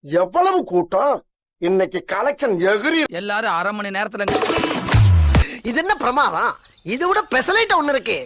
எவ்வளவு கூட்டம் இன்னைக்கு கலெக்ஷன் எகிரி. எல்லாரும் அரை மணி நேரத்துல இது என்ன பிரமாதம்? இதை விட பெசலைட் ஒண்ணு இருக்கு.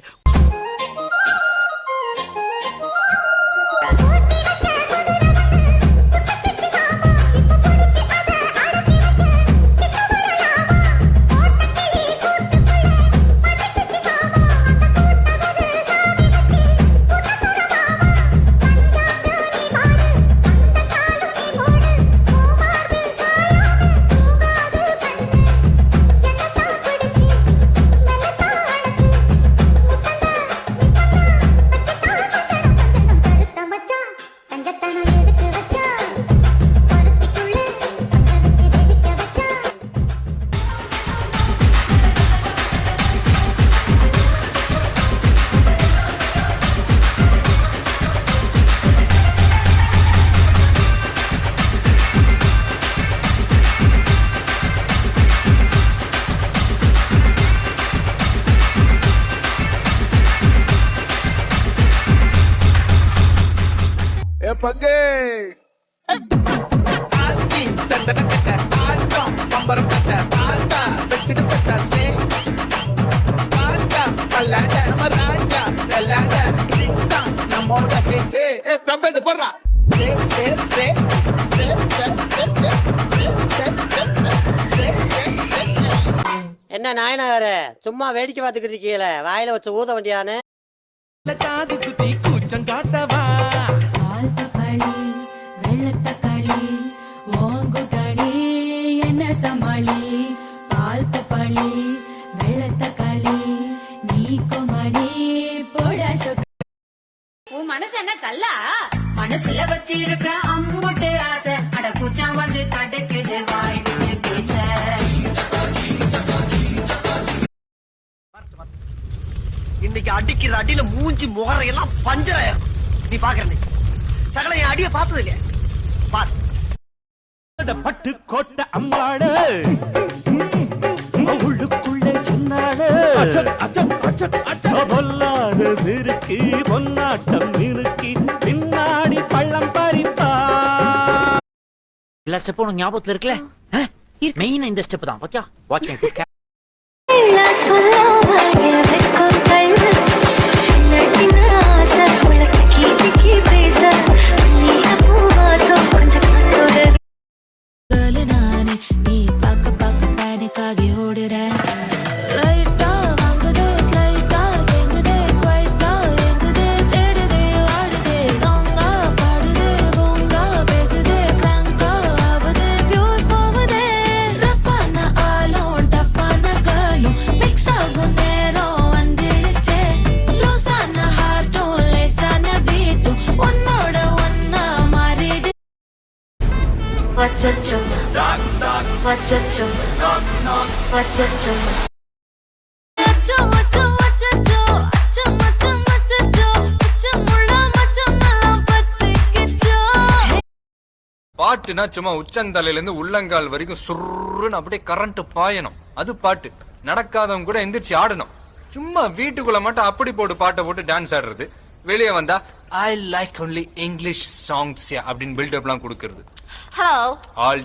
பங்கே என்ன நாயனாரே, சும்மா வேடிக்கை பார்த்துக்கிட்டு இருக்கீங்களே, வாயில வச்சு ஊத வேண்டியானு. காது குத்தி கூச்சம் காட்டவா வெள்ளத்தக்காளி ஓங்குடாளி என்ன சமாளி பால் பப்பாளி வெள்ளத்தக்காளி நீ கோமாளி போடா. உன் மனசு என்ன கல்லா? மனசுல வச்சிருக்க அம்மூட்டு ஆசை அட கூச்சம் வந்து தடுக்குது வாய் விட்டு பேச. இன்னைக்கு அடிக்கிற அடியில மூஞ்சி முகரையெல்லாம் பஞ்சராயிரும். நீ பாக்குற சகல என் அடிய பார்த்தது இல்லையா? பாரு. பட்டு கோட்டை அம்மாடு உள்ளுக்குள்ளே சொன்னாடு பொல்லாத சிறுக்கி பொன்னாட்டம் இருக்கு பின்னாடி பள்ளம் பறிப்பா. எல்லா ஸ்டெப்பும் உனக்கு ஞாபகத்துல இருக்குல்ல? மெயின் இந்த ஸ்டெப் தான் பாத்தியா? Watch my foot. நீ பாக்க பாக்க பேனிக்காகி ஓடுற லைட்டா வாங்குதே ஸ்லைட்டா எங்குதே குவைட்டா எங்குதே தேடுதே ஆடுதே சாங்கா பாடுதே போங்கா பேசுதே கிராங்கா ஆகுதே வியூஸ் போகுதே ரஃபான ஆலும் டஃபான கேர்லும் மிக்ஸ் ஆகும் நேரம் வந்துருச்சே லூசான ஹார்ட்டும் லேசான பீட்டும் உன்னோட ஒன்னா மாறிடு. வச்சச்சோ வச்சச்சோ வச்சச்சோ அச்சோ அச்சோ வச்சச்சோ அச்சோ மச்சோ மச்சச்சோ அச்சோ முள்ள மச்சோ நல்லா பத்திக்கிச்சோ. பாட்டுனா சும்மா உச்சந்தலையில இருந்து உள்ளங்கால் வரைக்கும் சுருன்னு அப்படியே கரண்ட் பாயணும். அது பாட்டு. நடக்காதவங்க கூட எந்திரிச்சு ஆடணும். சும்மா வீட்டுக்குள்ள மட்டும் அப்படி போட்டு பாட்டை போட்டு டான்ஸ் ஆடுறது. வெளியே வந்தா I like only English songs அப்படின்னு பில்டப் எல்லாம் கொடுக்கறது. ஹலோ ஆல்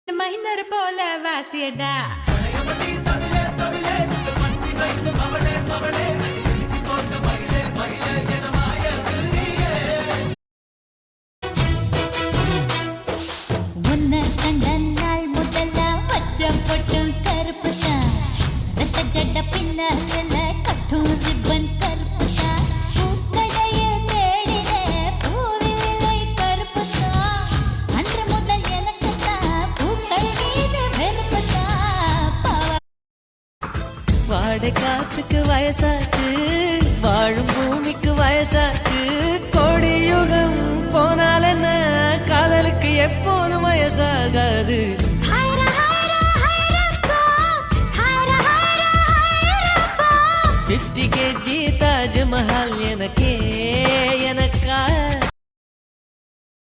மைனர் போல வாசியடா உன்னை கண்ட நாள் முதல்ல பச்சம் பொட்டும் கருப்பு தான் ரெட்ட ஜட்ட பின்னால கட்டும் ரிப்பன் கருப்பு தான் பூக்கடைய தேடின பூவிலை கருப்பு தான் அன்று முதல் எனக்கு தான் பூக்கள் மீது வெறுப்பு தான். வாடை காற்றுக்கு வயசாச்சு வாழும் பூமிக்கு வயசாச்சு கோடி யுகம் போனால் என்ன காதலுக்கு எப்போதும் வயசாகாது.